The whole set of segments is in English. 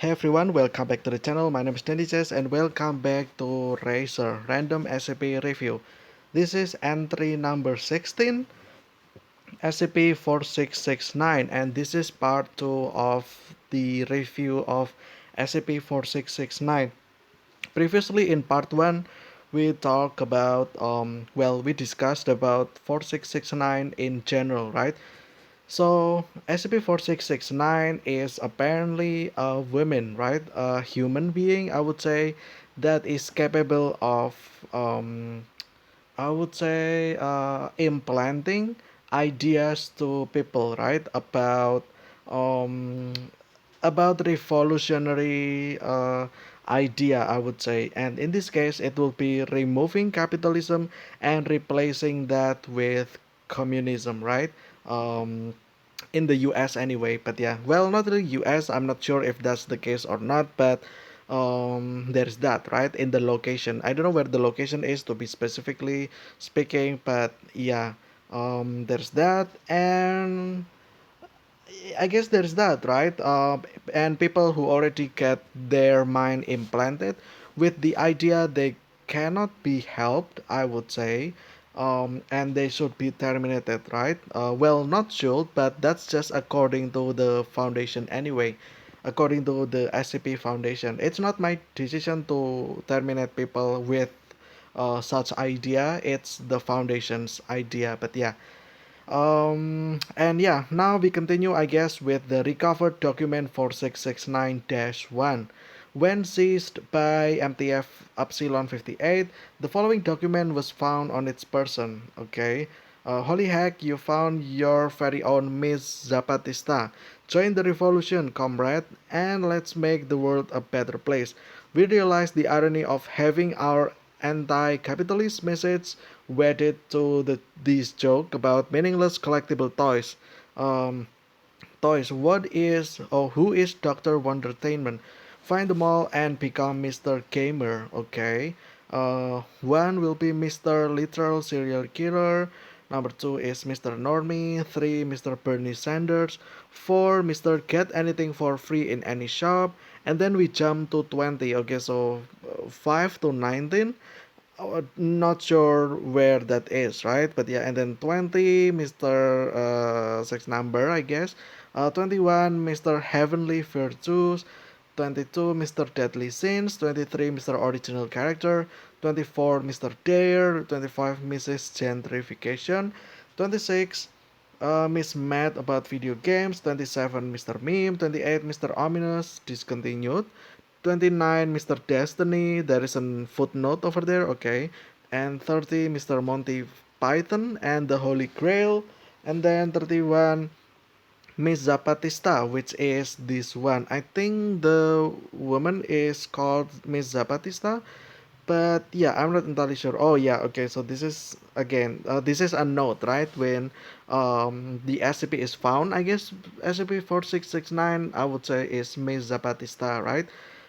Hey everyone, welcome back to the channel. My name is Dennis and welcome back to Racer Random SCP Review. This is entry number 16, SCP-4669, and this is part 2 of the review of SCP-4669. Previously in part 1, we talked about, we discussed about 4669 in general, right? So SCP-4669 is apparently a woman, right? A human being, I would say, that is capable of, I would say, implanting ideas to people, right? Um, about revolutionary idea, I would say. And in this case, it will be removing capitalism and replacing that with communism, right? Um, in the US anyway, but yeah, well, not the US, I'm not sure if that's the case or not, but there's that, right? In the location, I don't know where the location is to be specifically speaking, but yeah, there's that. And I guess there's that, right? And people who already get their mind implanted with the idea they cannot be helped, I would say, and they should be terminated, right? Well, not should, but that's just according to the foundation anyway. According to the SCP Foundation, it's not my decision to terminate people with such idea. It's the foundation's idea, but yeah. And yeah, now we continue, I guess, with the recovered document 4669-1. When seized by MTF Epsilon 58, the following document was found on its person. Okay. Holy heck, you found your very own Miss Zapatista. Join the revolution, comrade, and let's make the world a better place. We realize the irony of having our anti-capitalist message wedded to this joke about meaningless collectible toys. Um, Toys. What is or who is Dr. Wondertainment? Find them all and become Mr. Gamer. Okay. One will be Mr. Literal Serial Killer. Number two is Mr. Normie. Three, Mr. Bernie Sanders. Four, Mr. Get Anything for Free in Any Shop. And then we jump to 20. Okay, so 5 to 19. Not sure where that is, right? But yeah, and then 20, Mr. Sex Number, I guess. 21, Mr. Heavenly Virtues. 22, Mr. Deadly Sins. 23, Mr. Original Character. 24, Mr. Dare. 25, Mrs. Gentrification. 26, Miss Mad about video games. 27, Mr. Meme. 28, Mr. Ominous, discontinued. 29, Mr. Destiny, there is a footnote over there, okay. And 30, Mr. Monty Python and the Holy Grail. And then 31, Miss Zapatista, which is this one. I think the woman is called Miss Zapatista, but yeah, I'm not entirely sure. Oh yeah, okay, so this is again, this is a note, right? When the SCP is found, I guess SCP-4669, I would say, is Miss Zapatista, right?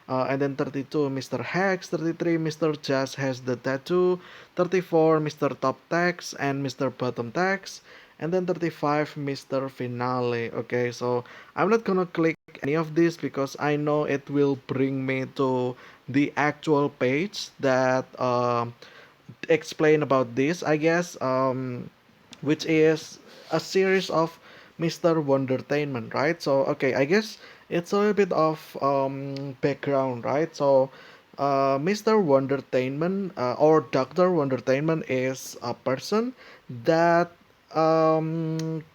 And then 32, Mr. Hex. 33, Mr. Just has the tattoo. 34, Mr. Top Tax and Mr. Bottom Tax. And then 35, Mr. Finale. Okay, so I'm not gonna click any of this because I know it will bring me to the actual page that explain about this, I guess, which is a series of Mr. Wondertainment, right? So okay, I guess it's a little bit of background, right? So Mr. Wondertainment or Dr. Wondertainment is a person that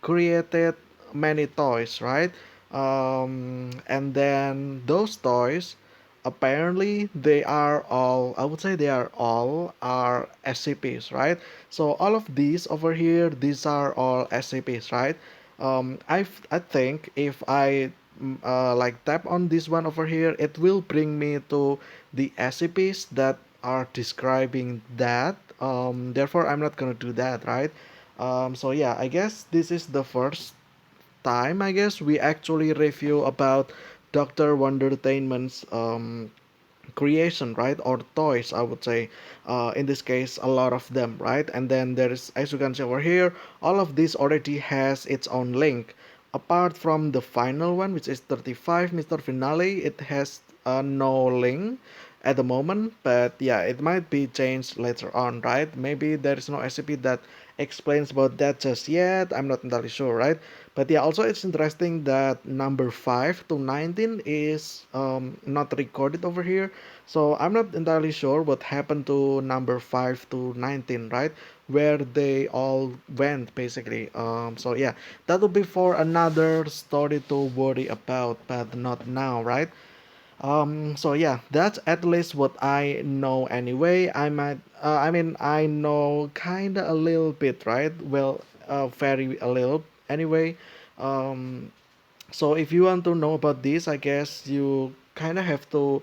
created many toys, right? And then those toys, apparently they are all, I would say they are all are SCPs, right? So all of these over here, these are all SCPs, right? I think if I like tap on this one over here, it will bring me to the SCPs that are describing that. Therefore I'm not gonna do that, right? So yeah, I guess this is the first time, I guess, we actually review about Dr. Wondertainment's creation, right? Or toys, I would say. In this case, a lot of them, right? And then there is, as you can see over here, all of this already has its own link. apart from the final one, which is 35, Mr. Finale, it has no link at the moment, but yeah, it might be changed later on, right? Maybe there is no SCP that explains about that just yet. I'm not entirely sure, right? But yeah, also it's interesting that number 5 to 19 is not recorded over here. So I'm not entirely sure what happened to number 5 to 19, right? Where they all went basically. So yeah, that will be for another story to worry about, but not now, right? So yeah, that's at least what I know anyway. I know kinda a little bit, right? Well, very a little anyway. Um, so if you want to know about this, I guess you kind of have to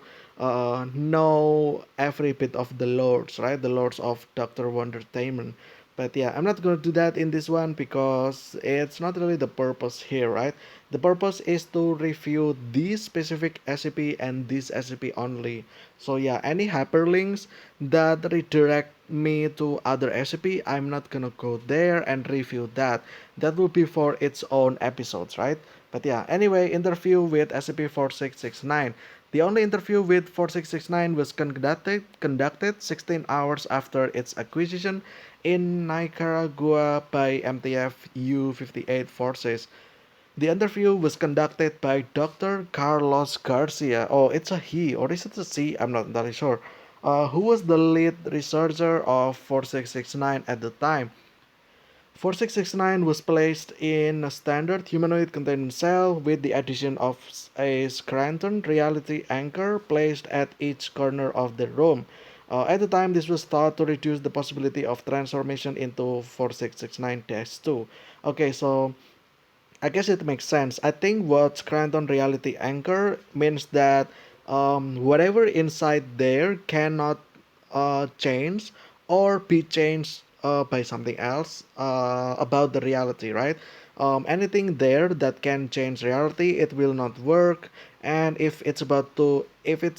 know every bit of the lords, right? The lords of Dr. Wondertainment. But yeah, I'm not going to do that in this one because it's not really the purpose here, right? The purpose is to review this specific SCP and this SCP only. So yeah, any hyperlinks that redirect me to other SCP, I'm not gonna go there and review that. That will be for its own episodes, right? But yeah, anyway, interview with SCP-4669. The only interview with 4669 was conducted 16 hours after its acquisition in Nicaragua by MTF U-58 forces. The interview was conducted by Dr. Carlos Garcia. Oh, it's a he, or is it a she? I'm not entirely sure. Who was the lead researcher of 4669 at the time. 4669 was placed in a standard humanoid containment cell with the addition of a Scranton reality anchor placed at each corner of the room. At the time, this was thought to reduce the possibility of transformation into 4669-2. Okay, so I guess it makes sense. I think what Scranton Reality Anchor means that whatever inside there cannot change or be changed by something else about the reality, right? Anything there that can change reality, it will not work. And if its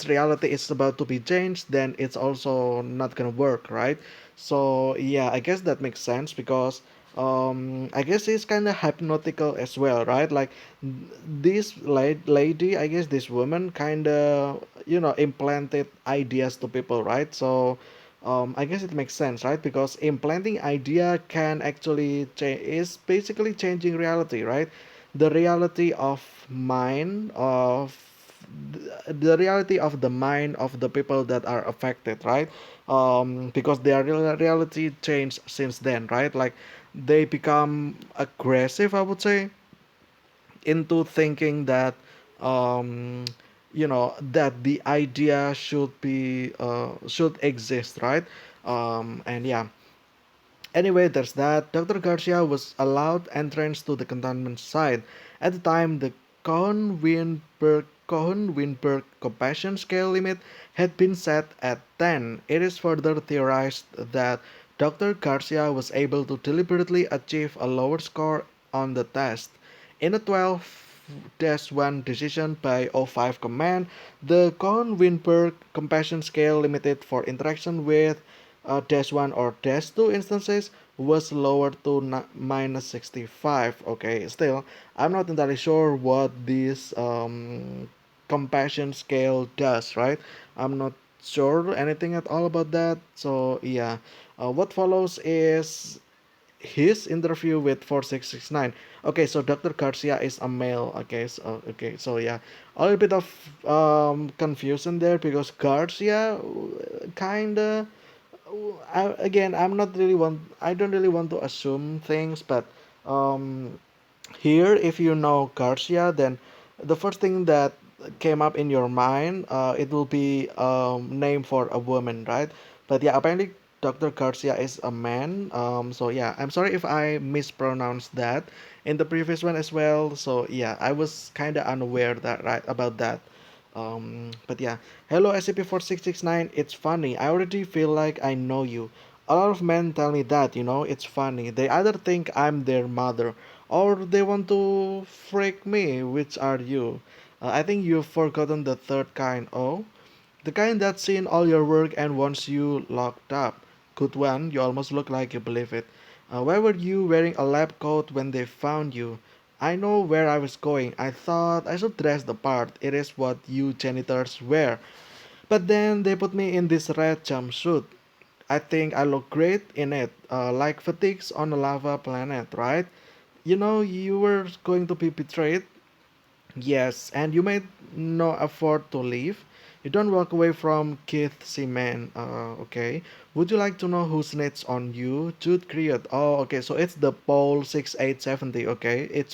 reality is about to be changed, then it's also not gonna work, right? So yeah, I guess that makes sense because I guess it's kind of hypnotical as well, right? Like this lady, I guess this woman kind of implanted ideas to people, right? So I guess it makes sense, right? Because implanting idea can actually is basically changing reality, right? The reality of mind of the reality of the mind of the people that are affected, right? Because their reality changed since then, right? Like they become aggressive, I would say, into thinking that um, that the idea should exist, right? And yeah, anyway, there's that. Dr. Garcia was allowed entrance to the containment site. At the time, the Cohen-Winberg compassion scale limit had been set at 10. It is further theorized that Dr. Garcia was able to deliberately achieve a lower score on the test. In a 12-1 decision by O5 command, the Cohen-Winberg compassion scale limited for interaction with dash 1 or dash 2 instances was lowered to minus 65. Okay, still, I'm not entirely sure what this compassion scale does, right? I'm not sure anything at all about that. So, yeah, what follows is his interview with 4669. Okay, so Dr. Garcia is a male. Okay, so yeah, a little bit of confusion there because Garcia kinda again, I don't really want to assume things, but um, here, if you know Garcia, then the first thing that came up in your mind, it will be name for a woman, right? But yeah, apparently Dr. Garcia is a man. So yeah, I'm sorry if I mispronounced that in the previous one as well. So yeah, I was kind of unaware that right about that. But yeah, hello SCP-4669. It's funny. I already feel like I know you. A lot of men tell me that, it's funny. They either think I'm their mother or they want to freak me. Which are you? I think you've forgotten the third kind. Oh, the kind that's seen all your work and wants you locked up. Good one. You almost look like you believe it. Why were you wearing a lab coat when they found you? I know where I was going. I thought I should dress the part. It is what you janitors wear. But then they put me in this red jumpsuit. I think I look great in it, like fatigues on a lava planet, right? You know, you were going to be betrayed. Yes, and you made no effort to leave. You don't walk away from Keith Seaman, okay? Would you like to know who snitched on you? Jude Creed. Oh, okay, so it's the Pole 6870, okay?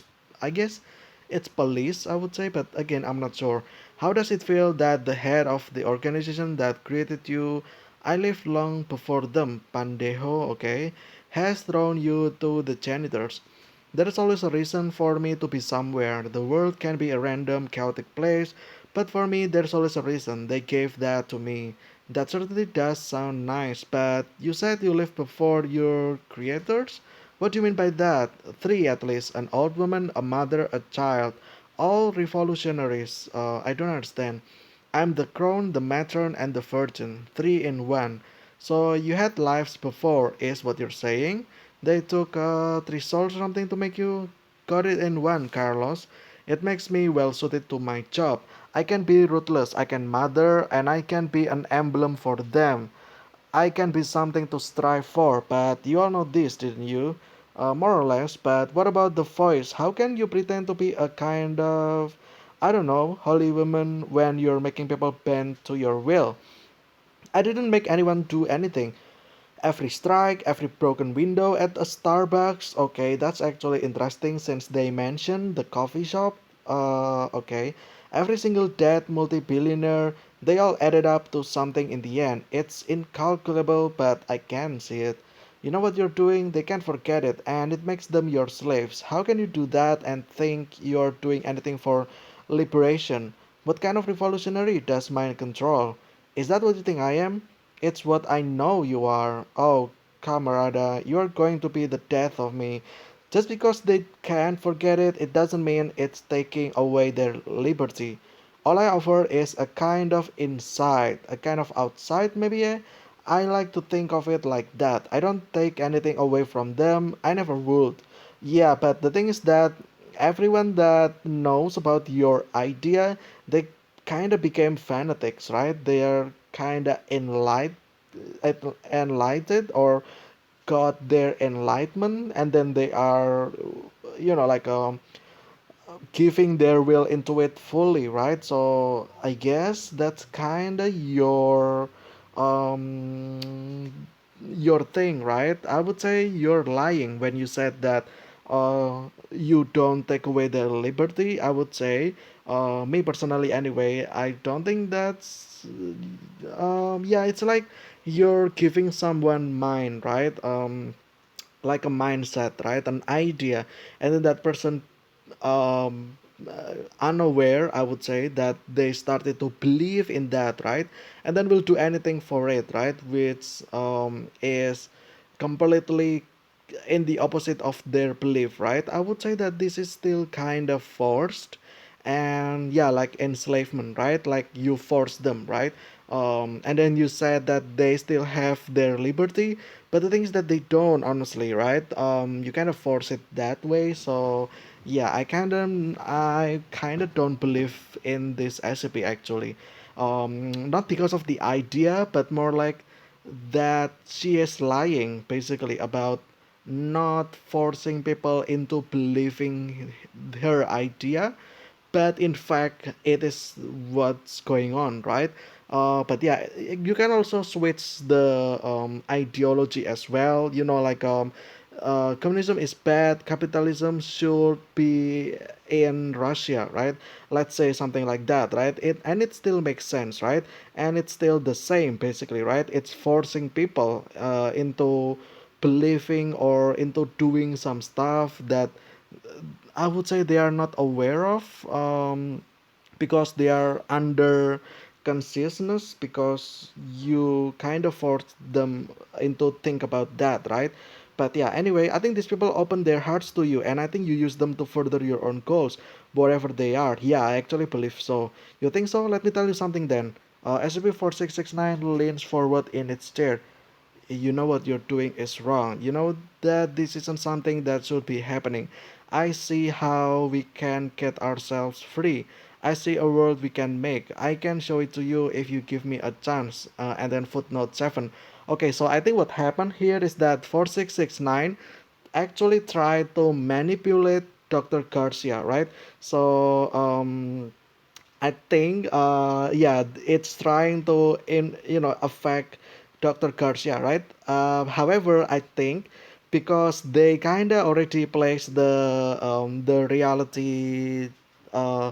I guess, it's police, I would say, but again, I'm not sure. How does it feel that the head of the organization that created you, I lived long before them, Pandejo, okay, has thrown you to the janitors? There is always a reason for me to be somewhere. The world can be a random, chaotic place, but for me, there's always a reason. They gave that to me. That certainly does sound nice, but you said you lived before your creators? What do you mean by that? Three at least: an old woman, a mother, a child. All revolutionaries. I don't understand. I'm the crone, the matron, and the virgin. Three in one. So you had lives before, is what you're saying? They took three souls or something to make you got it in one, Carlos. It makes me well suited to my job. I can be ruthless, I can mother, and I can be an emblem for them. I can be something to strive for, but you all know this, didn't you? More or less, but what about the voice? How can you pretend to be a kind of, I don't know, holy woman when you're making people bend to your will? I didn't make anyone do anything. Every strike, every broken window at a Starbucks. Okay, that's actually interesting since they mentioned the coffee shop. Okay. Every single dead multi-billionaire, they all added up to something in the end. It's incalculable, but I can see it. You know what you're doing? They can't forget it, and it makes them your slaves. How can you do that and think you're doing anything for liberation? What kind of revolutionary does mind control? Is that what you think I am? It's what I know you are. Oh, camarada, you are going to be the death of me. Just because they can't forget it, it doesn't mean it's taking away their liberty. All I offer is a kind of inside, a kind of outside, maybe. I like to think of it like that. I don't take anything away from them. I never would. Yeah, but the thing is that everyone that knows about your idea, they kind of became fanatics, right? They are kind of enlightened or got their enlightenment, and then they are, like giving their will into it fully, right? So I guess that's kind of your thing, right? I would say you're lying when you said that you don't take away their liberty. I would say, me personally, anyway, I don't think that's. Yeah, it's like you're giving someone mind, right? Like a mindset, right? An idea, and then that person unaware, I would say, that they started to believe in that, right? And then will do anything for it, right? Which is completely in the opposite of their belief, right? I would say that this is still kind of forced, and yeah, like enslavement, right? Like you force them, right? And then you said that they still have their liberty, but the thing is that they don't, honestly, right? You kind of force it that way, so yeah, I kind of don't believe in this SCP actually. Not because of the idea, but more like that she is lying basically about not forcing people into believing her idea, but in fact it is what's going on, right? But yeah, you can also switch the ideology as well, like communism is bad, capitalism should be in Russia, right? Let's say something like that, right? It still makes sense, right? And it's still the same basically, right? It's forcing people into believing or into doing some stuff that I would say they are not aware of, because they are under consciousness, because you kind of force them into think about that, right? But yeah, anyway, I think these people open their hearts to you, and I think you use them to further your own goals, whatever they are. Yeah, I actually believe so. You think so? Let me tell you something then. SCP-4669 leans forward in its chair. you know what you're doing is wrong. You know that this isn't something that should be happening. I see how we can get ourselves free. I see a world we can make. I can show it to you if you give me a chance. And then footnote 7. Okay, so I think what happened here is that 4669 actually tried to manipulate Dr. Garcia, right? So I think yeah, it's trying to affect Dr. Garcia, right? However, I think because they kinda already placed the reality uh,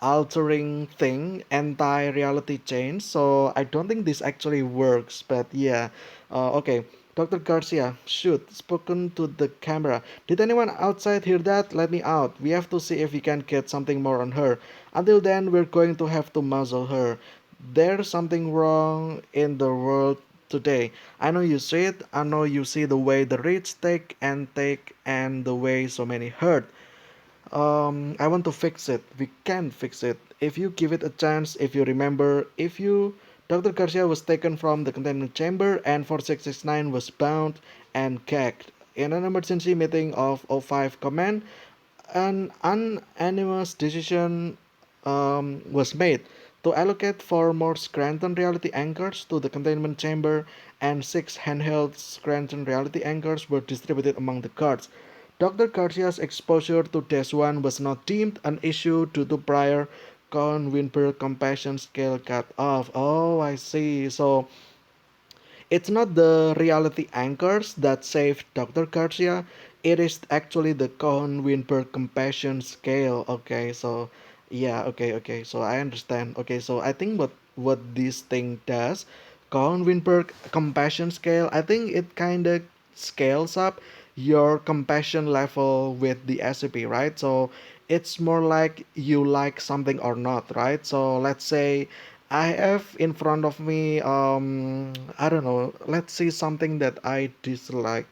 altering thing, anti-reality change, so I don't think this actually works. But yeah, okay. Dr. Garcia, shoot, spoken to the camera. Did anyone outside hear that? Let me out. We have to see if we can get something more on her. Until then, we're going to have to muzzle her. There's something wrong in the world today. I know you see it. I know you see the way the rich take and the way so many hurt. I want to fix it. We can fix it. If you give it a chance, if you remember, if you. Dr. Garcia was taken from the containment chamber and 4669 was bound and gagged. In an emergency meeting of O5 Command, an unanimous decision was made to allocate 4 more Scranton reality anchors to the containment chamber, and 6 handheld Scranton reality anchors were distributed among the guards. Dr. Garcia's exposure to Dash 1 was not deemed an issue due to prior Cohn-Weinberg compassion scale cut off. Oh, I see. So it's not the reality anchors that saved Dr. Garcia. It is actually the Cohn-Weinberg compassion scale. Okay, so yeah, okay. So I understand. Okay, so I think what this thing does, Cohn-Weinberg compassion scale, I think it kind of scales up your compassion level with the SCP, right? So it's more like you like something or not, right? So let's say I have in front of me, I don't know, let's see something that I dislike.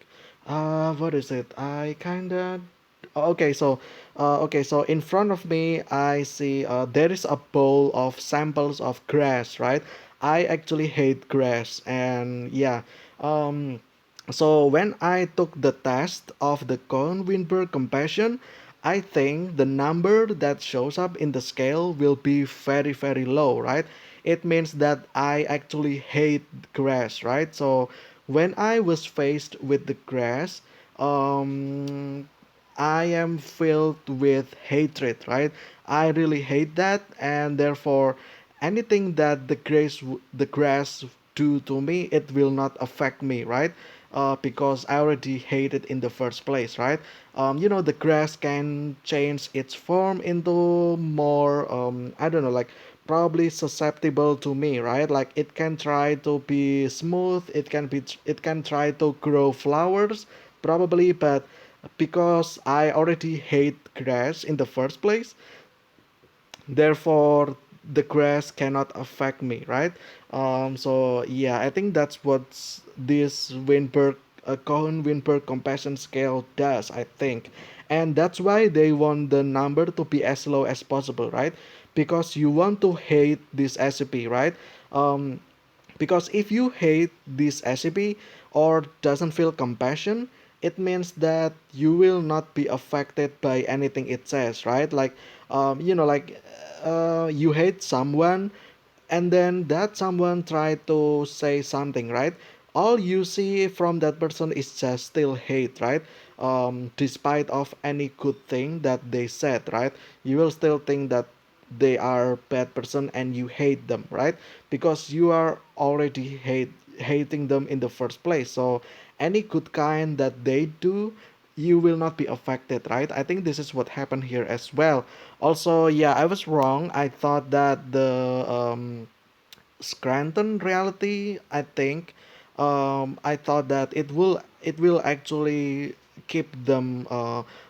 What is it? I kinda. Okay, so, in front of me, I see there is a bowl of samples of grass, right? I actually hate grass, and yeah, um, so when I took the test of the Cohn-Weinberg compassion, I think the number that shows up in the scale will be very, very low, right? It means that I actually hate grass, right? So when I was faced with the grass, um, I am filled with hatred, right? I really hate that, and therefore, anything that the grass do to me, it will not affect me, right? Because I already hate it in the first place, right? The grass can change its form into more, I don't know, like probably susceptible to me, right? Like it can try to be smooth, it can try to grow flowers, probably, but because I already hate grass in the first place, therefore the grass cannot affect me, right? So yeah, I think that's what this Cohen-Weinberg compassion scale does, I think. And that's why they want the number to be as low as possible, right? Because you want to hate this SCP, right? um, because if you hate this SCP or doesn't feel compassion, it means that you will not be affected by anything it says, right? Like, like you hate someone, and then that someone tried to say something, right? All you see from that person is just still hate, right? Despite of any good thing that they said, right? You will still think that they are bad person and you hate them, right? Because you are already hating them in the first place. So any good kind that they do, you will not be affected, right? I think this is what happened here as well. Also, yeah, I was wrong. I thought that the Scranton reality, I think, I thought that it will actually keep them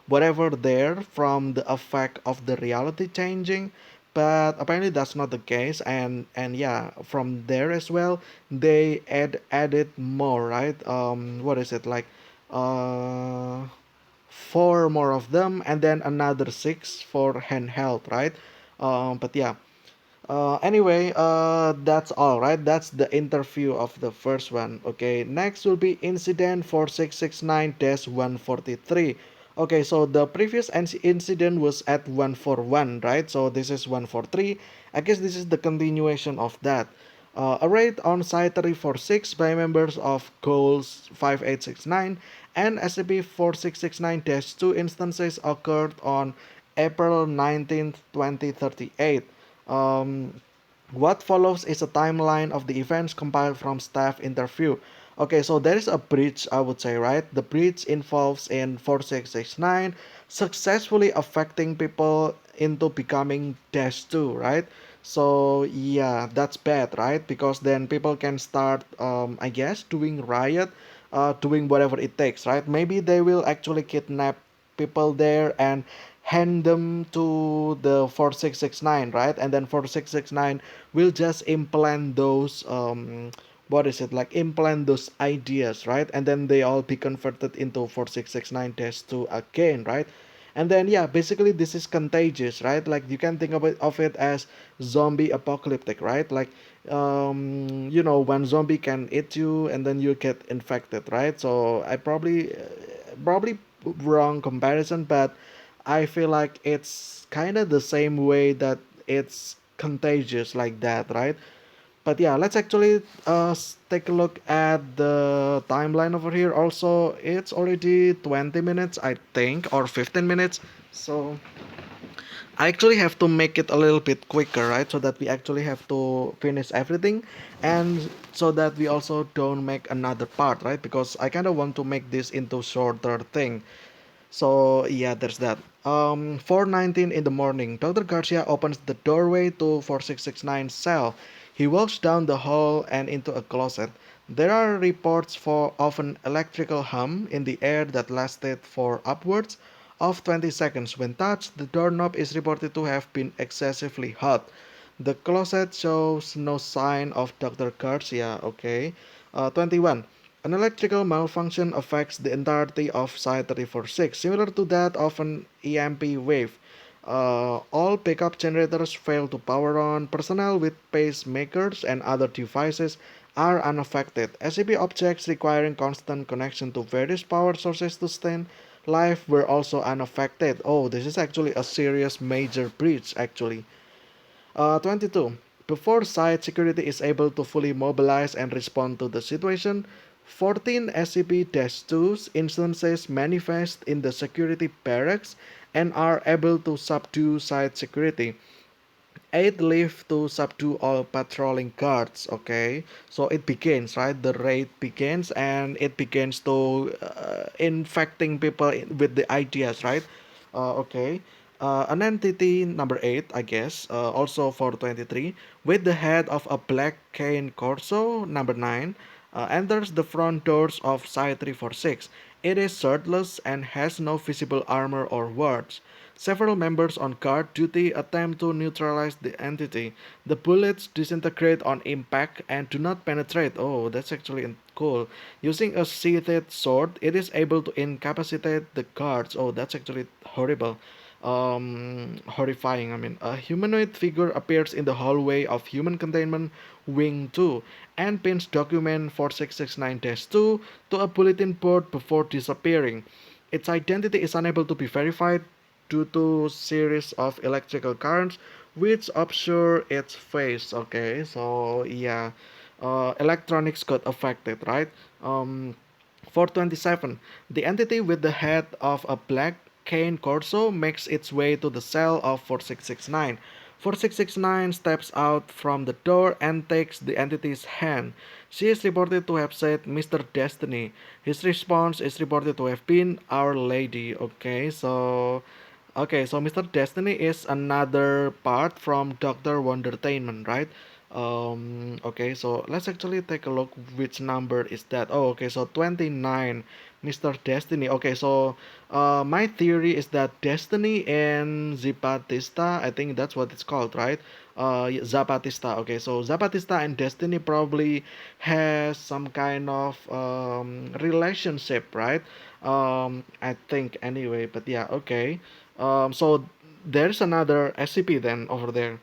whatever there from the effect of the reality changing, but apparently that's not the case. And yeah, from there as well, they added more, right? What is it like? Uh, 4 more of them, and then another 6 for handheld, right? But yeah, Anyway, that's all right. That's the interview of the first one. Okay, next will be incident 4669-143. Okay, so the previous incident was at 141, right? So this is 143. I guess this is the continuation of that. A raid on Site 346 by members of Goals 5869 and SCP-4669-2 instances occurred on April 19th, 2038. Um, what follows is a timeline of the events compiled from staff interview. Okay, so there is a breach, I would say, right? The breach involves in 4669 successfully affecting people into becoming dash 2, right? So yeah, that's bad, right? Because then people can start, I guess, doing riot, doing whatever it takes, right? Maybe they will actually kidnap people there and hand them to the 4669, right? And then 4669 will just implant those what is it, like implant those ideas, right? And then they all be converted into 4669-2 again, right? And then yeah, basically this is contagious, right? Like you can think of it as zombie apocalyptic, right? Like one zombie can eat you and then you get infected, right? So I probably wrong comparison, but I feel like it's kind of the same way that it's contagious like that, right? But yeah, let's actually take a look at the timeline over here. Also, it's already 20 minutes, I think, or 15 minutes. So I actually have to make it a little bit quicker, right? So that we actually have to finish everything, and so that we also don't make another part, right? Because I kind of want to make this into shorter thing. So yeah, there's that. 4:19 in the morning, Dr. Garcia opens the doorway to 4669 cell. He walks down the hall and into a closet. There are reports of an electrical hum in the air that lasted for upwards of 20 seconds. When touched, the doorknob is reported to have been excessively hot. The closet shows no sign of Dr. Garcia. Okay. 21. An electrical malfunction affects the entirety of Site-346, similar to that of an EMP wave. All pickup generators fail to power on. Personnel with pacemakers and other devices are unaffected. SCP objects requiring constant connection to various power sources to stay life were also unaffected. Oh, this is actually a serious major breach, actually. 22. Before site security is able to fully mobilize and respond to the situation, 14 SCP-2's instances manifest in the security barracks and are able to subdue site security. 8 leave to subdue all patrolling guards. Okay, so it begins, right? The raid begins and it begins to infecting people with the ideas, right? Okay. An entity number 8, I guess, also for 23, with the head of a black cane corso, number 9, enters the front doors of Site 346. It is shirtless and has no visible armor or wards. Several members on guard duty attempt to neutralize the entity. The bullets disintegrate on impact and do not penetrate. Oh, that's actually cool. Using a sheathed sword, it is able to incapacitate the guards. Oh, that's actually horrible. Horrifying. I mean, a humanoid figure appears in the hallway of Human Containment Wing 2 and pins document 4669-2 to a bulletin board before disappearing. Its identity is unable to be verified due to series of electrical currents which obscure its face. Okay, so yeah, electronics got affected, right? 427. The entity with the head of a black cane corso makes its way to the cell of 4669. 4669 steps out from the door and takes the entity's hand. She is reported to have said Mr. Destiny. His response is reported to have been Our Lady. Okay, so Mr. Destiny is another part from Doctor Wondertainment, right? Okay, so let's actually take a look which number is that. Oh, okay, so 29, Mr. Destiny. Okay, so my theory is that Destiny and Zapatista, I think that's what it's called, right? Yeah, Zapatista. Okay, so Zapatista and Destiny probably has some kind of relationship, right? I think anyway, but yeah, okay. So there's another SCP then over there.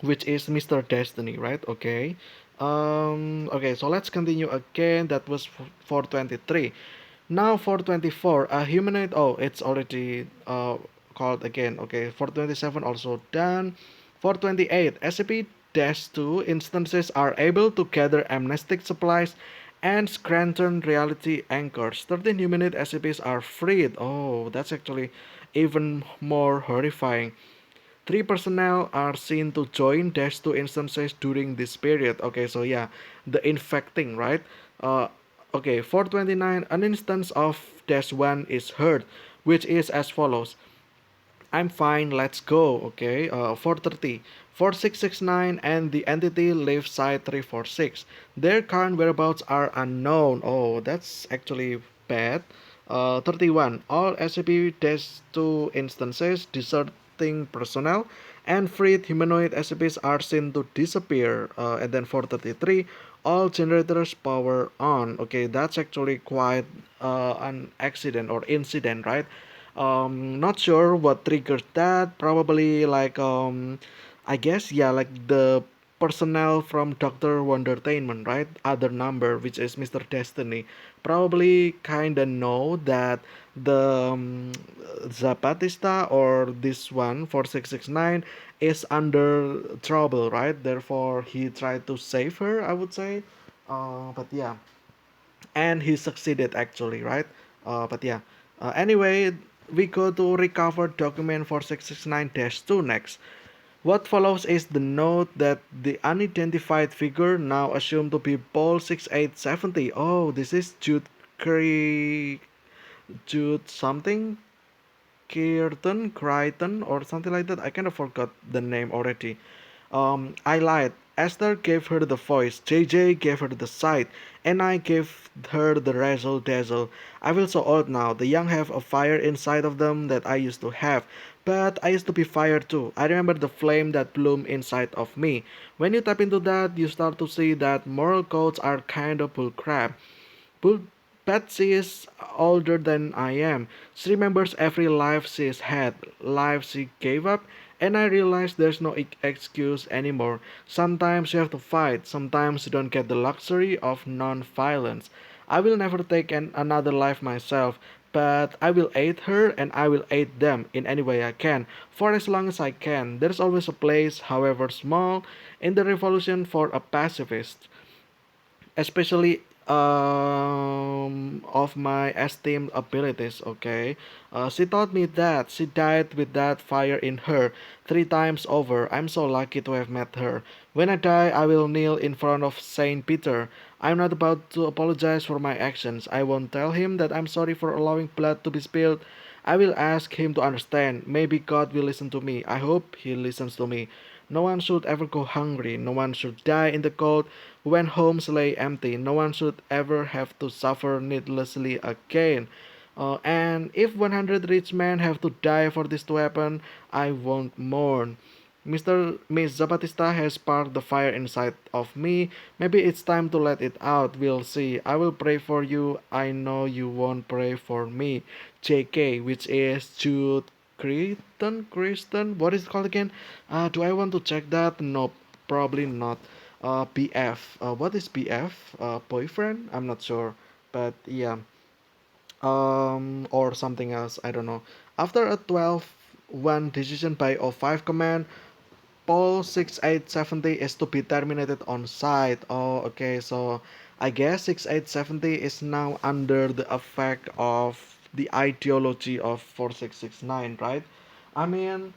which is Mr. Destiny, right? Okay. Okay, so let's continue again. That was 423. Now 424, a humanoid. Oh, it's already called again. Okay, 427 also done. 428, SCP-2 instances are able to gather amnestic supplies and scranton reality anchors. 13 humanoid SCPs are freed. Oh, that's actually even more horrifying. Three personnel are seen to join Dash 2 instances during this period. Okay, so yeah, the infecting, right? Uh, okay, 429, an instance of Dash 1 is heard, which is as follows. I'm fine, let's go. Okay, 430. 4669 and the entity live site 346. Their current whereabouts are unknown. Oh, that's actually bad. 31. All SCP-2 instances, deserting personnel, and freed humanoid SCPs are seen to disappear. And then 433. All generators power on. Okay, that's actually quite an accident or incident, right? Not sure what triggered that. Probably like I guess yeah, like the personnel from Doctor Wondertainment, right? Other number, which is Mr. Destiny, probably kinda know that the Zapatista or this one 4669 is under trouble, right? Therefore, he tried to save her. I would say, but yeah, and he succeeded actually, right? But yeah, anyway, we go to recover document 4669-2 next. What follows is the note that the unidentified figure, now assumed to be Paul 6870. Oh, this is Jude something, Crichton, or something like that. I kind of forgot the name already. I lied. Esther gave her the voice, JJ gave her the sight, and I gave her the razzle dazzle. I feel so old now. The young have a fire inside of them that I used to have. But I used to be fire too. I remember the flame that bloomed inside of me. When you tap into that, you start to see that moral codes are kind of bullcrap. But Betsy is older than I am. She remembers every life she's had, life she gave up, and I realize there's no excuse anymore. Sometimes you have to fight, sometimes you don't get the luxury of non-violence. I will never take another life myself, but I will aid her and I will aid them in any way I can, for as long as I can. There's always a place, however small, in the revolution for a pacifist, especially of my esteemed abilities. Okay, she taught me that she died with that fire in her 3 times over. I'm so lucky to have met her. When I die, I will kneel in front of Saint Peter. I'm not about to apologize for my actions. I won't tell him that I'm sorry for allowing blood to be spilled. I will ask him to understand. Maybe God will listen to me. I hope he listens to me. No one should ever go hungry. No one should die in the cold when homes lay empty. No one should ever have to suffer needlessly again. And if 100 rich men have to die for this to happen, I won't mourn. Miss Zapatista has sparked the fire inside of me. Maybe it's time to let it out. We'll see. I will pray for you. I know you won't pray for me. JK, which is Jude Kristen. What is it called again? Do I want to check that? No, probably not. BF. What is BF? Boyfriend? I'm not sure. But yeah. Or something else. I don't know. After a 12-1 decision by O5 command, Paul 6870 is to be terminated on site. Oh, okay. So I guess 6870 is now under the effect of the ideology of 4669, right? I mean,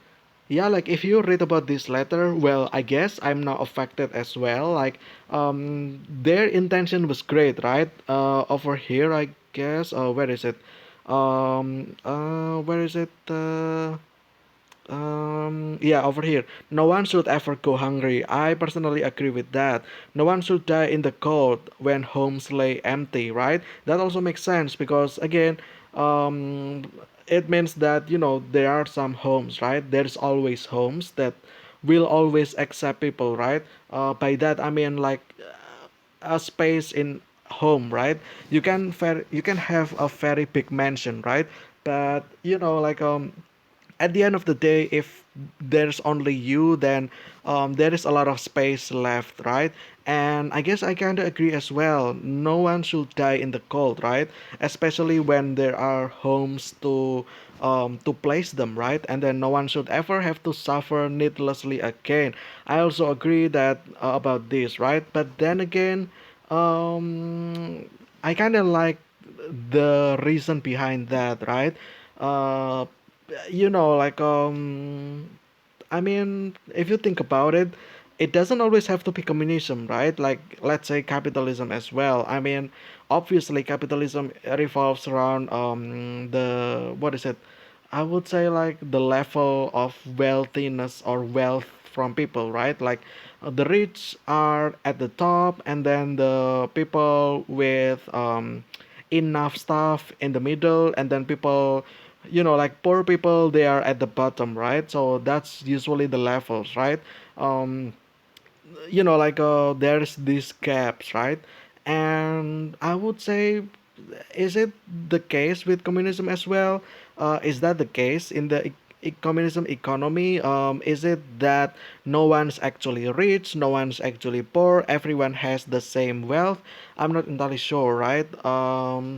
yeah, like if you read about this letter, well, I guess I'm now affected as well. Like, their intention was great, right? Over here, I guess. Where is it? Where is it? Yeah, over here. No one should ever go hungry. I personally agree with that. No one should die in the cold when homes lay empty, right? That also makes sense because, again, it means that, there are some homes, right? There's always homes that will always accept people, right? By that, I mean, like, a space in home, right? You can have a very big mansion, right? But, like, at the end of the day, if there's only you, then there is a lot of space left, right? And I guess I kind of agree as well. No one should die in the cold, right? Especially when there are homes to place them, right? And then no one should ever have to suffer needlessly again. I also agree that about this, right? But then again, I kind of like the reason behind that, right? Uh, like I mean, if you think about it, it doesn't always have to be communism, right? Like, let's say capitalism as well. I mean, obviously, capitalism revolves around the what is it? I would say like the level of wealthiness or wealth from people, right? Like, the rich are at the top, and then the people with enough stuff in the middle, and then people, like poor people, they are at the bottom, right? So that's usually the levels, right? um like there's these gaps, right? And I would say, is it the case with communism as well? Is that the case in the communism economy? Is it that no one's actually rich, no one's actually poor, everyone has the same wealth? I'm not entirely sure, right?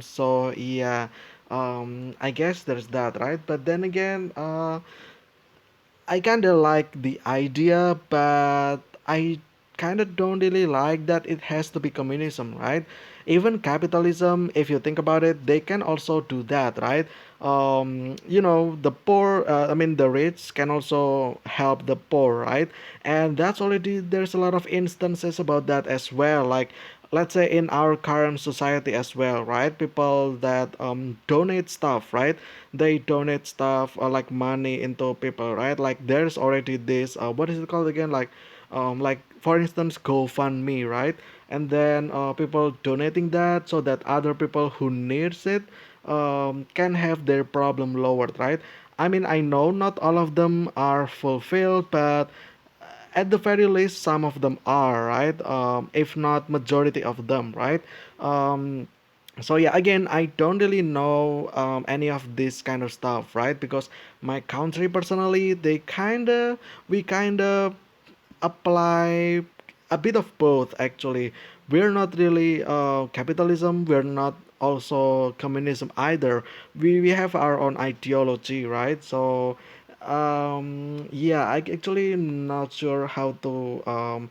So yeah, I guess there's that, right? But then again, I kind of like the idea, but I kind of don't really like that it has to be communism, right? Even capitalism, if you think about it, they can also do that, right? The poor, I mean, the rich can also help the poor, right? And that's already, there's a lot of instances about that as well. Like, let's say in our current society as well, right? People that donate stuff, right? They donate stuff like money into people, right? Like there's already this what is it called again? Like for instance, GoFundMe, right? And then people donating that so that other people who needs it can have their problem lowered, right? I mean, I know not all of them are fulfilled, but at the very least some of them are, right? If not majority of them, right? So yeah, again, I don't really know any of this kind of stuff, right? Because my country personally, we kind of apply a bit of both actually. We're not really capitalism, we're not also communism either. We have our own ideology, right? So yeah, I actually not sure how to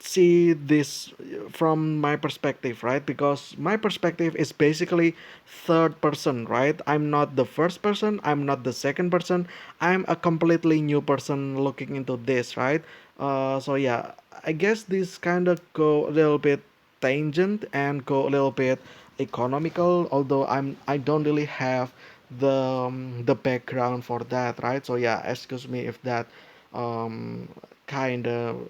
see this from my perspective, right? Because my perspective is basically third person, right? I'm not the first person, I'm not the second person, I'm a completely new person looking into this, right? So yeah, I guess this kind of go a little bit tangent and go a little bit economical, although I don't really have the background for that, right? So yeah, excuse me if that um kind of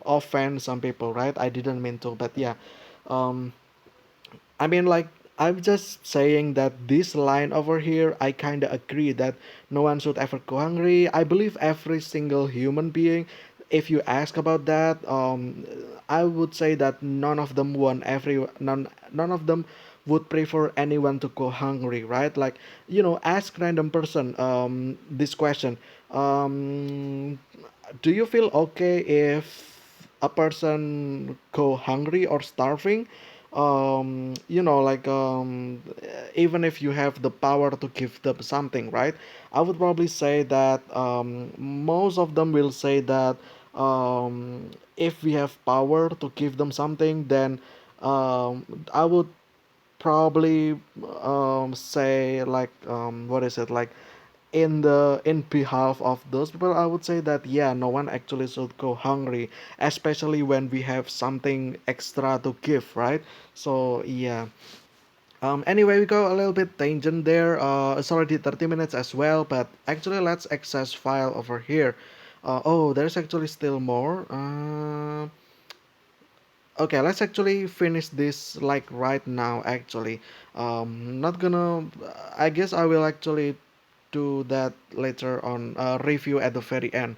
offend some people, right? I didn't mean to, but yeah. Um, I mean, like, I'm just saying that this line over here, I kind of agree that no one should ever go hungry. I believe every single human being, if you ask about that, I would say that none of them would prefer anyone to go hungry, right? Like, ask random person this question. Um, do you feel okay if a person go hungry or starving? Like even if you have the power to give them something, right? I would probably say that most of them will say that if we have power to give them something, then I would probably say like what is it like in behalf of those people. I would say that yeah, no one actually should go hungry, especially when we have something extra to give, right? So yeah. Anyway, we go a little bit tangent there. It's already 30 minutes as well, but actually let's access file over here. Oh, there's actually still more. Okay, let's actually finish this like right now actually. Not gonna, I guess I will actually do that later on, review at the very end.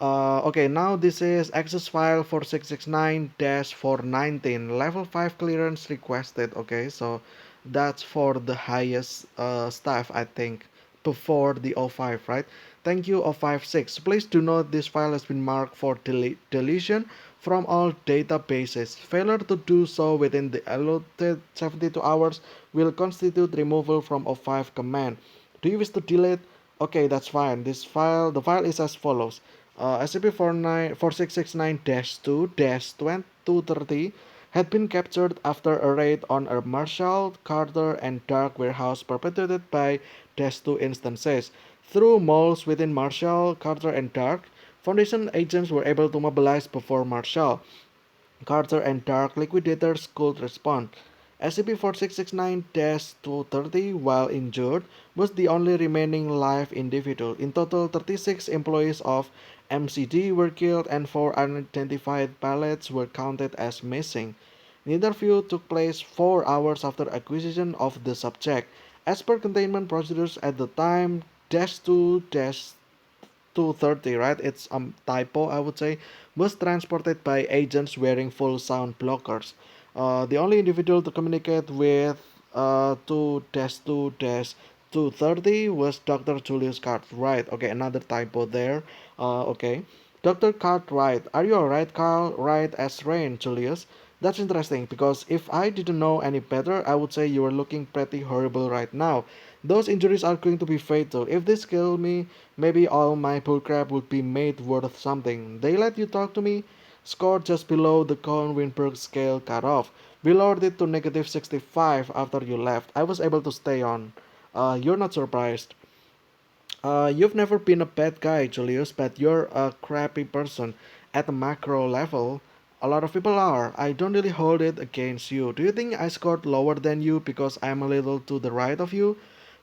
Okay, now this is access file 4669-419 level 5 clearance requested. Okay, so that's for the highest staff, I think. before the O5, right? Thank you, O56. Please do note this file has been marked for deletion from all databases. Failure to do so within the allotted 72 hours will constitute removal from O5 command. Do you wish to delete? Okay, that's fine. The file is as follows. SCP-4669-2-230 had been captured after a raid on a Marshall, Carter, and Dark warehouse perpetrated by -2 instances. Through moles within Marshall, Carter, and Dark, Foundation agents were able to mobilize before Marshall, Carter, and Dark liquidators could respond. SCP-4669-230, while injured, was the only remaining live individual. In total, 36 employees of MCD were killed and 4 unidentified pilots were counted as missing. The interview took place 4 hours after acquisition of the subject. As per containment procedures at the time, -2-230, right? It's a typo, I would say, was transported by agents wearing full sound blockers. The only individual to communicate with 2-2-230 was Dr. Julius Cartwright. Okay, another typo there. Okay. Dr. Cartwright, are you alright, Carl? Right as rain, Julius. That's interesting because if I didn't know any better, I would say you are looking pretty horrible right now. Those injuries are going to be fatal. If this kill me, maybe all my bullcrap would be made worth something. They let you talk to me? Score just below the Cohn-Weinberg scale cutoff. We lowered it to -65 after you left. I was able to stay on. You're not surprised. You've never been a bad guy, Julius, but you're a crappy person. At the macro level, a lot of people are. I don't really hold it against you. Do you think I scored lower than you because I'm a little to the right of you?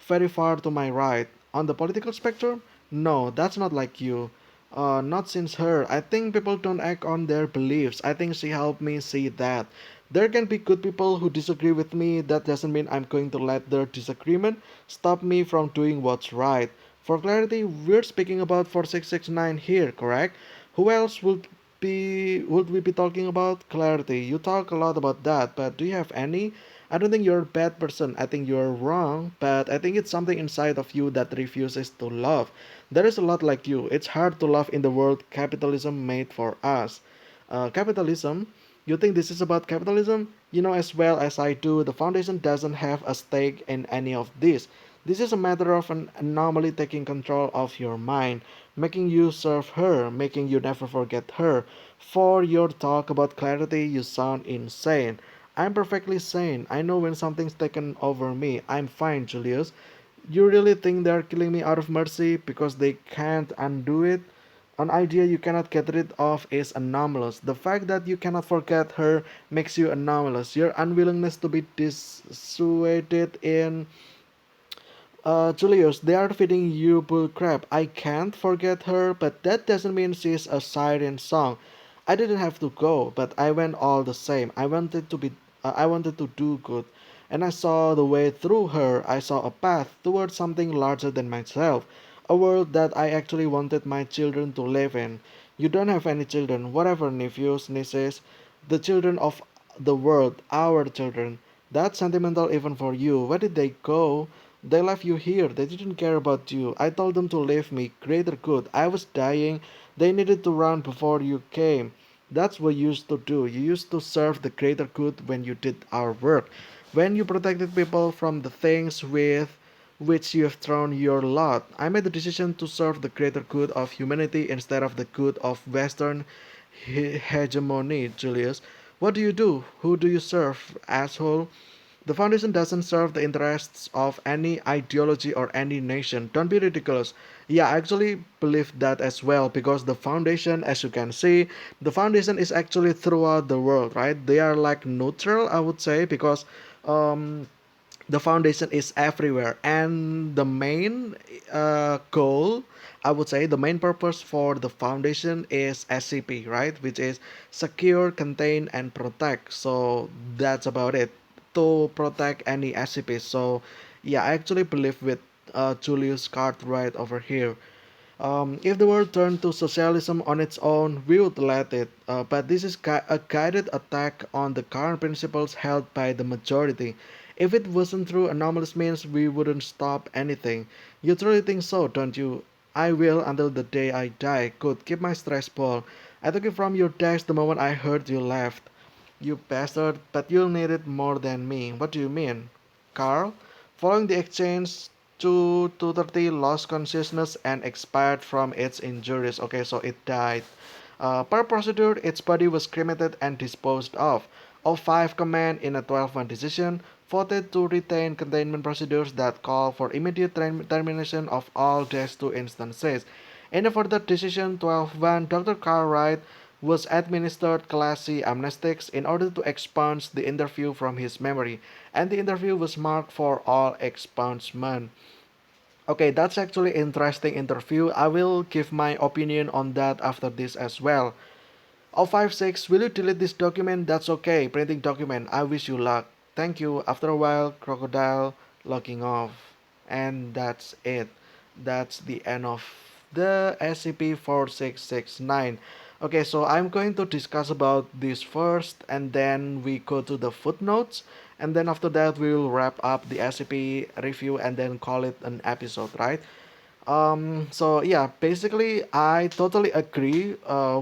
Very far to my right. On the political spectrum? No, that's not like you. Not since her. I think people don't act on their beliefs. I think she helped me see that. There can be good people who disagree with me. That doesn't mean I'm going to let their disagreement stop me from doing what's right. For clarity, we're speaking about 4669 here, correct? Who else would we be talking about? Clarity. You talk a lot about that, but do you have any? I don't think you're a bad person. I think you're wrong, but I think it's something inside of you that refuses to love. There is a lot like you. It's hard to love in the world capitalism made for us. Capitalism? You think this is about capitalism? You know as well as I do, the Foundation doesn't have a stake in any of this. This is a matter of an anomaly taking control of your mind, making you serve her, making you never forget her. For your talk about clarity, you sound insane. I'm perfectly sane. I know when something's taken over me. I'm fine, Julius. You really think they're killing me out of mercy because they can't undo it? An idea you cannot get rid of is anomalous. The fact that you cannot forget her makes you anomalous. Your unwillingness to be dissuaded in Julius, they are feeding you bullcrap. I can't forget her, but that doesn't mean she's a siren song. I didn't have to go, but I went all the same. I wanted to do good, and I saw the way through her. I saw a path towards something larger than myself, a world that I actually wanted my children to live in. You don't have any children, whatever nephews, nieces, the children of the world, our children. That's sentimental even for you. Where did they go? They left you here. They didn't care about you. I told them to leave me. Greater good. I was dying. They needed to run before you came. That's what you used to do. You used to serve the greater good when you did our work. When you protected people from the things with which you have thrown your lot. I made the decision to serve the greater good of humanity instead of the good of Western hegemony, Julius. What do you do? Who do you serve, asshole? The Foundation doesn't serve the interests of any ideology or any nation. Don't be ridiculous. Yeah, I actually believe that as well because the Foundation, as you can see, the Foundation is actually throughout the world, right? They are like neutral, I would say, because um, the Foundation is everywhere. And the main goal, I would say, the main purpose for the Foundation is SCP, right? Which is secure, contain, and protect. So that's about it to protect any SCPs. So yeah, I actually believe with Julius Cartwright over here. If the world turned to socialism on its own, we would let it. But this is a guided attack on the current principles held by the majority. If it wasn't through anomalous means, we wouldn't stop anything. You truly think so, don't you? I will until the day I die. Good, keep my stress ball. I took it from your desk the moment I heard you left. You bastard, but you'll need it more than me. What do you mean? Carl? Following the exchange, 230 lost consciousness and expired from its injuries. Okay, so it died. Per procedure, its body was cremated and disposed of. All five command in a 12-1 decision voted to retain containment procedures that call for immediate termination of all Dash 2 instances. In a further decision 12-1, Dr. Cartwright was administered Class C amnestics in order to expunge the interview from his memory, and the interview was marked for all expungement. Okay, that's actually interesting interview. I will give my opinion on that after this as well. 056, will you delete this document? That's okay. Printing document. I wish you luck. Thank you. After a while, crocodile logging off. And that's it. That's the end of the SCP-4669. Okay, so I'm going to discuss about this first, and then we go to the footnotes, and then after that we will wrap up the SCP review and then call it an episode, right? So yeah, basically, I totally agree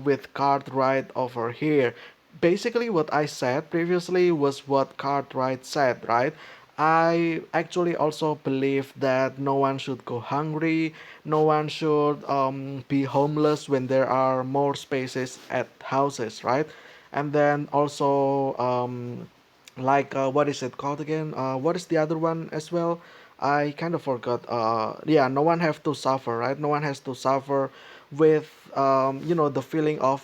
with Cartwright over here. Basically, what I said previously was what Cartwright said, right? I actually also believe that no one should go hungry, no one should be homeless when there are more spaces at houses, right? And then also, like what is it called again? What is the other one as well? I kind of forgot. Yeah, no one have to suffer, right? No one has to suffer with the feeling of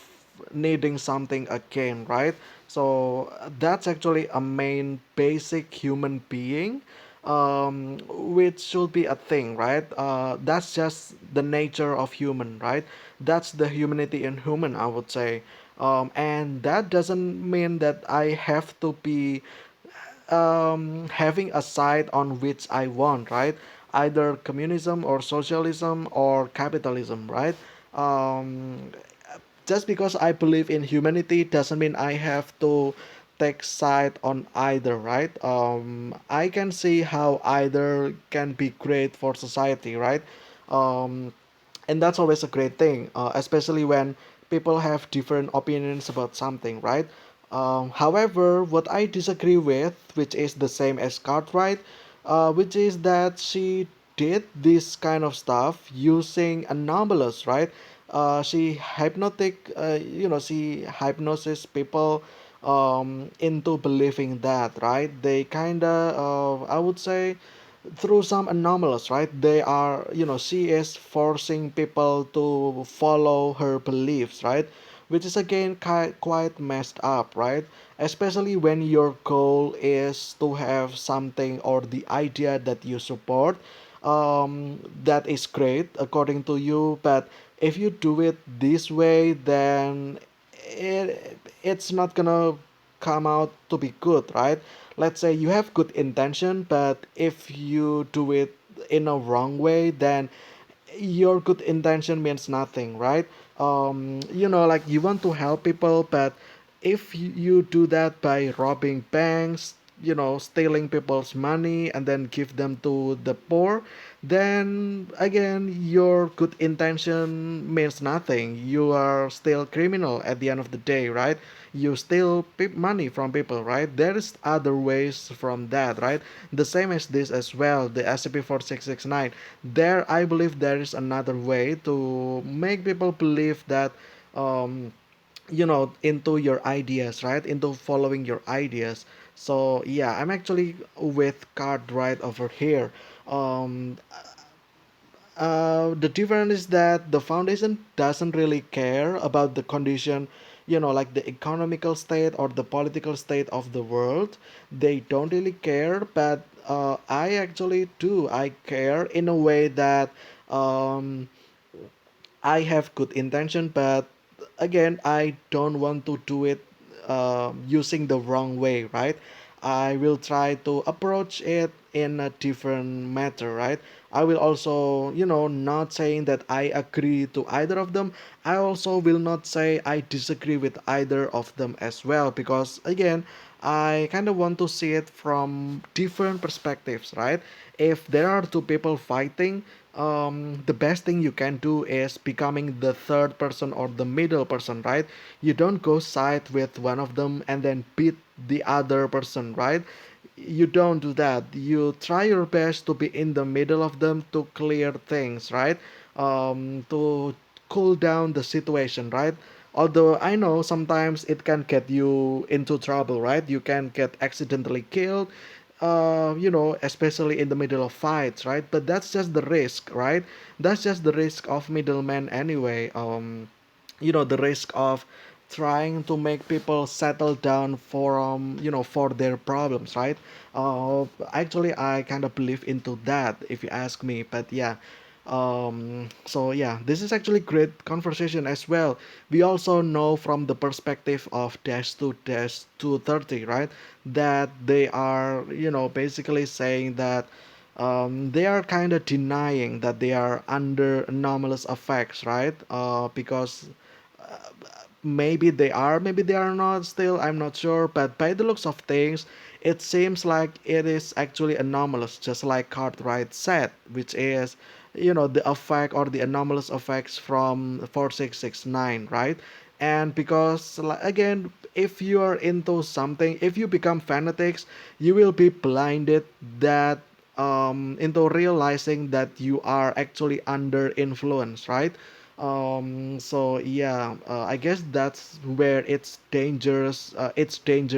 needing something again, right? So that's actually a main basic human being, which should be a thing, right? That's just the nature of human, right? That's the humanity in human, I would say. And that doesn't mean that I have to be having a side on which I want, right? Either communism or socialism or capitalism, right? Um, just because I believe in humanity doesn't mean I have to take side on either, right? I can see how either can be great for society, right? Um, and that's always a great thing, especially when people have different opinions about something, right? However, what I disagree with, which is the same as Cartwright, which is that she did this kind of stuff using anomalous, right? She she hypnosis people into believing that, right? They kind of, I would say, through some anomalous, right? They are, she is forcing people to follow her beliefs, right? Which is again quite messed up, right? Especially when your goal is to have something or the idea that you support, that is great according to you, but if you do it this way, then it's not gonna come out to be good, right? Let's say you have good intention, but if you do it in a wrong way, then your good intention means nothing, right? Like you want to help people, but if you do that by robbing banks, stealing people's money and then give them to the poor, then again your good intention means nothing. You are still criminal at the end of the day, right? You steal money from people, right? There is other ways from that, right? The same as this as well, the SCP-4669. There, I believe there is another way to make people believe that um, into your ideas, right? Into following your ideas. So yeah, I'm actually with Cartwright over here. um the difference is that the foundation doesn't really care about the condition, like the economical state or the political state of the world. They don't really care, but I actually do. I care in a way that um, I have good intention, but again, I don't want to do it using the wrong way, right? I will try to approach it in a different matter, right? I will also, not saying that I agree to either of them. I also will not say I disagree with either of them as well, because again, I kind of want to see it from different perspectives, right? If there are two people fighting, the best thing you can do is becoming the third person or the middle person, right? You don't go side with one of them and then beat the other person, right? You don't do that. You try your best to be in the middle of them to clear things, right? To cool down the situation, right? Although I know sometimes it can get you into trouble, right? You can get accidentally killed, especially in the middle of fights, right? But that's just the risk, right? That's just the risk of middlemen anyway. The risk of trying to make people settle down for their problems, right? Actually, I kind of believe into that, if you ask me. But yeah, so yeah, this is actually great conversation as well. We also know from the perspective of dash 2 dash 230, right, that they are basically saying that they are kind of denying that they are under anomalous effects, right? Because maybe they are, maybe they are not, still I'm not sure, but by the looks of things it seems like it is actually anomalous, just like Cartwright said, which is the effect or the anomalous effects from 4669, right? And because again, if you are into something, if you become fanatics, you will be blinded that into realizing that you are actually under influence, right? So yeah, I guess that's where its danger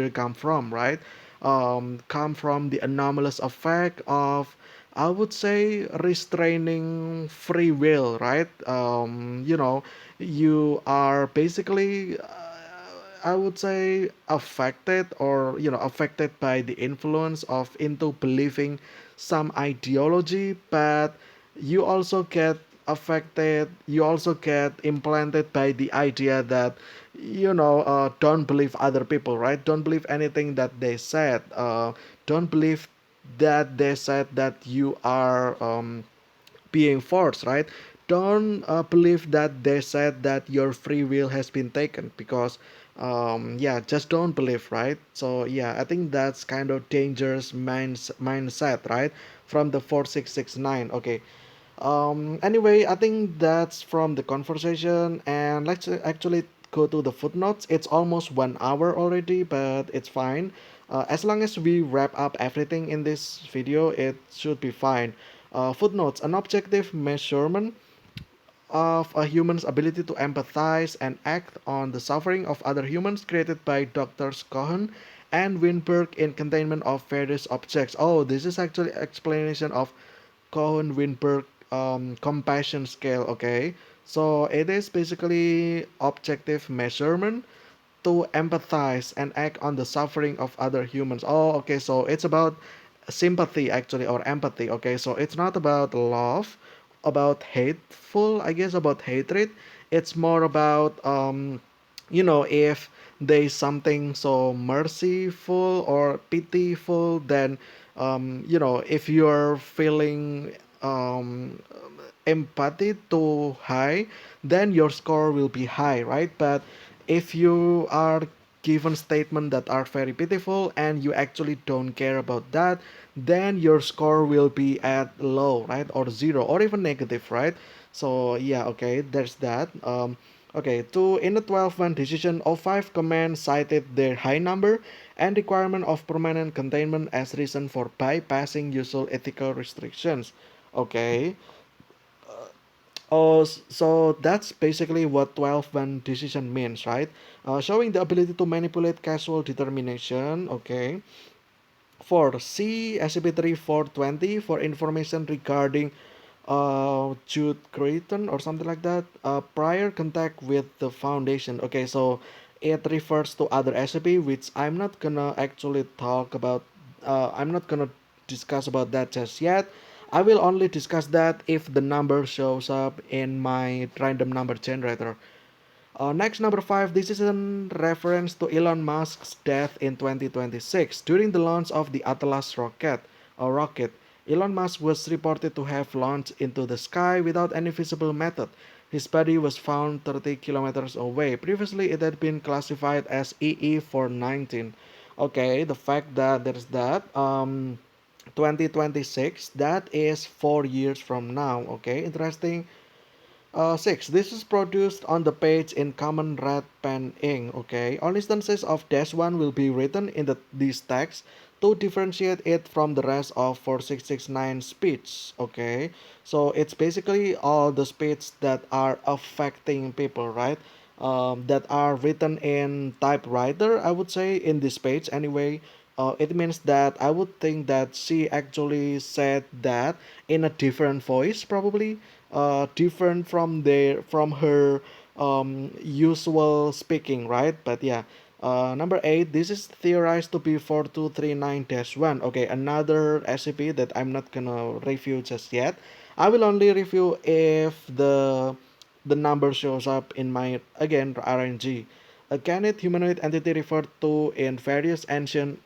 come from, right? Come from the anomalous effect of, I would say, restraining free will, right? You are basically, I would say, affected, or affected by the influence of into believing some ideology, but you also get affected, you also get implanted by the idea that don't believe other people, right? Don't believe anything that they said. Don't believe that they said that you are being forced, right? Don't believe that they said that your free will has been taken, because yeah, just don't believe, right? So yeah, I think that's kind of dangerous mindset, right, from the 4669. Okay. Anyway, I think that's from the conversation, and let's actually go to the footnotes. It's almost 1 hour already, but it's fine. As long as we wrap up everything in this video, it should be fine. Footnotes: an objective measurement of a human's ability to empathize and act on the suffering of other humans, created by Drs. Cohen and Winberg in Containment of Various Objects. Oh, this is actually explanation of Cohen Winberg compassion scale. Okay, so it is basically objective measurement to empathize and act on the suffering of other humans. Oh, okay, so it's about sympathy actually, or empathy. Okay, so it's not about love, about hateful, I guess, about hatred. It's more about if there's something so merciful or pitiful, then if you're feeling empathy too high, then your score will be high, right? But if you are given statements that are very pitiful and you actually don't care about that, then your score will be at low, right, or zero, or even negative, right? So yeah, okay, there's that. Okay, to in the 12-1 decision, O5 command cited their high number and requirement of permanent containment as reason for bypassing usual ethical restrictions. Okay. Oh, so that's basically what 12-1 decision means, right? Showing the ability to manipulate casual determination. Okay. For C, SCP-3420 for information regarding Jude Creighton or something like that. Prior contact with the Foundation. Okay, so it refers to other SCP, which I'm not gonna actually talk about. I'm not gonna discuss about that just yet. I will only discuss that if the number shows up in my random number generator. Next, number five, this is in reference to Elon Musk's death in 2026. During the launch of the Atlas rocket, Elon Musk was reported to have launched into the sky without any visible method. His body was found 30 kilometers away. Previously, it had been classified as EE419. Okay, the fact that there's that 2026, that is 4 years from now. Okay, interesting. 6. This is produced on the page in common red pen ink. Okay. All instances of dash 1 will be written in this text to differentiate it from the rest of 4669 speech. Okay. So it's basically all the speech that are affecting people, right? That are written in typewriter, I would say, in this page anyway. It means that I would think that she actually said that in a different voice, probably different from her usual speaking, right? But yeah, number 8, this is theorized to be 4239-1. Okay, another SCP that I'm not gonna review just yet. I will only review if the number shows up in my, again, RNG. A canid humanoid entity referred to in various ancient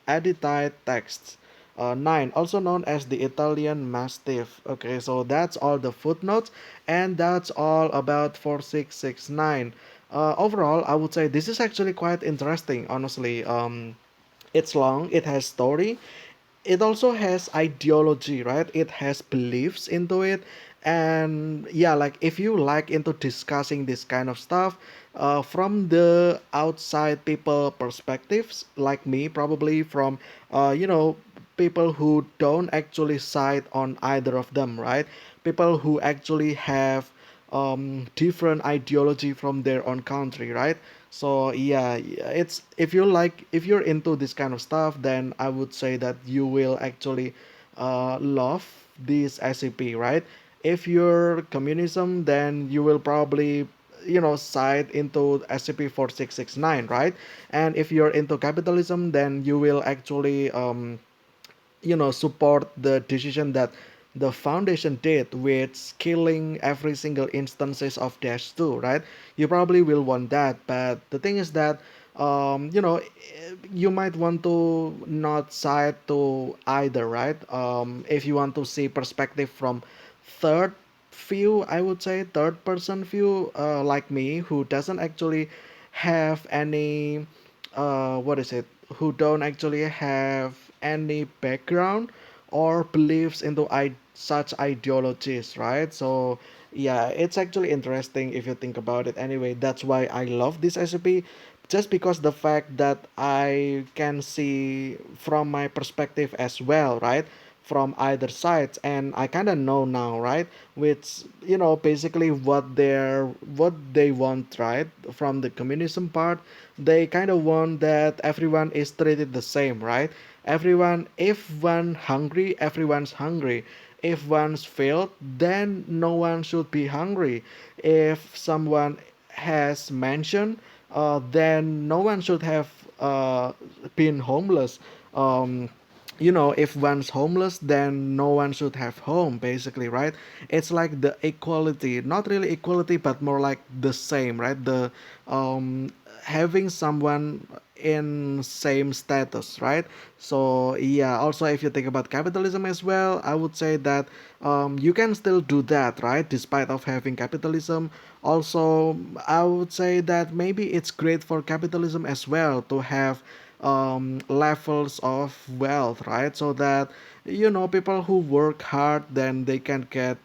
editite texts. 9, also known as the Italian Mastiff. Okay, so that's all the footnotes, and that's all about 4669. Overall, I would say this is actually quite interesting, honestly. It's long, it has story, it also has ideology, right? It has beliefs into it. And yeah, like if you like into discussing this kind of stuff from the outside people perspectives, like me, probably from people who don't actually side on either of them, right? People who actually have different ideology from their own country, right? So yeah, it's if you're into this kind of stuff, then I would say that you will actually love this SCP, right? If you're communism, then you will probably side into SCP-4669, right? And if you're into capitalism, then you will actually support the decision that the foundation did with killing every single instances of dash 2, right? You probably will want that, but the thing is that you might want to not side to either, right? If you want to see perspective from third view, I would say third person view, like me, who doesn't actually have any what is it who don't actually have any background or beliefs into such ideologies, right? So yeah, it's actually interesting if you think about it. Anyway, that's why I love this SCP, just because the fact that I can see from my perspective as well, right? From either sides, and I kind of know now, right? Which basically what they want, right? From the communism part, they kind of want that everyone is treated the same, right? Everyone, if one hungry, everyone's hungry. If one's failed, then no one should be hungry. If someone has mentioned, then no one should have been homeless. Um, if one's homeless, then no one should have home, basically, right? It's like the equality, not really equality, but more like the same, right? The having someone in same status, right? So yeah, also if you think about capitalism as well, I would say that you can still do that, right? Despite of having capitalism. Also, I would say that maybe it's great for capitalism as well to have levels of wealth, right? So that people who work hard, then they can get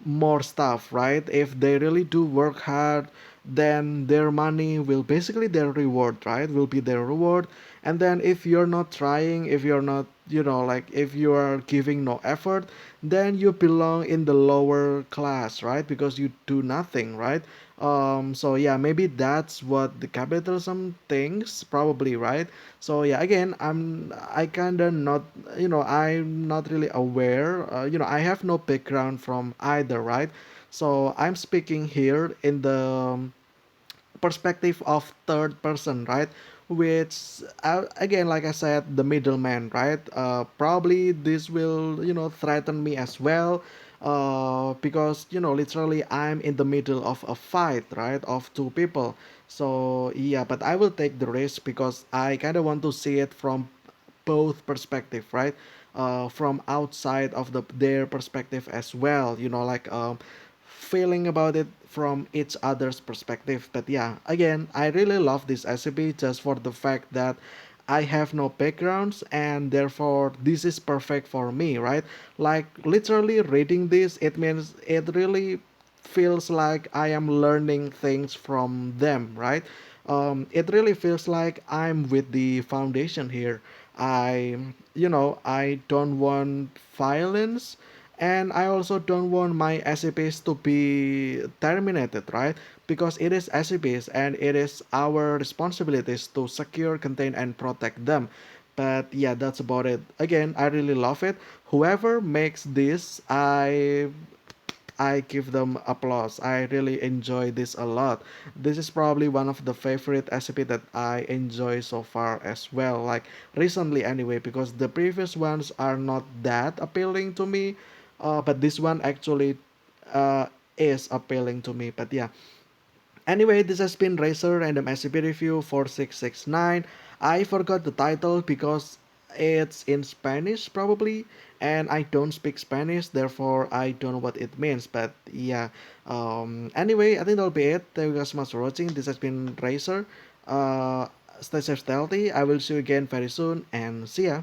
more stuff, right? If they really do work hard, then their money will basically their reward, right? Will be their reward. And then if you're not trying, if you're not, like if you are giving no effort, then you belong in the lower class, right? Because you do nothing, right? So yeah, maybe that's what the capitalism thinks, probably, right? So yeah, again, I kind of not, I'm not really aware, I have no background from either, right? So I'm speaking here in the perspective of third person, right? Which again, like I said, the middleman, right? Probably this will threaten me as well. because literally I'm in the middle of a fight, right, of two people. So yeah, but I will take the risk because I kind of want to see it from both perspective, right? From outside of their perspective as well, like feeling about it from each other's perspective. But yeah, again, I really love this SCP just for the fact that I have no backgrounds and therefore this is perfect for me, right? Like literally reading this, it means it really feels like I am learning things from them, right? It really feels like I'm with the foundation here. I don't want violence, and I also don't want my SCPs to be terminated, right? Because it is SCPs and it is our responsibilities to secure, contain, and protect them. But yeah, that's about it. Again, I really love it. Whoever makes this, I give them applause. I really enjoy this a lot. This is probably one of the favorite SCP that I enjoy so far as well. Like recently anyway, because the previous ones are not that appealing to me. But this one actually uh, is appealing to me. But yeah, anyway, this has been Racer Random SCP Review 4669. I forgot the title because it's in Spanish probably, and I don't speak Spanish, therefore I don't know what it means. But yeah, anyway, I think that'll be it. Thank you guys so much for watching. This has been Racer. Uh, Stay safe, stealthy. I will see you again very soon, and see ya.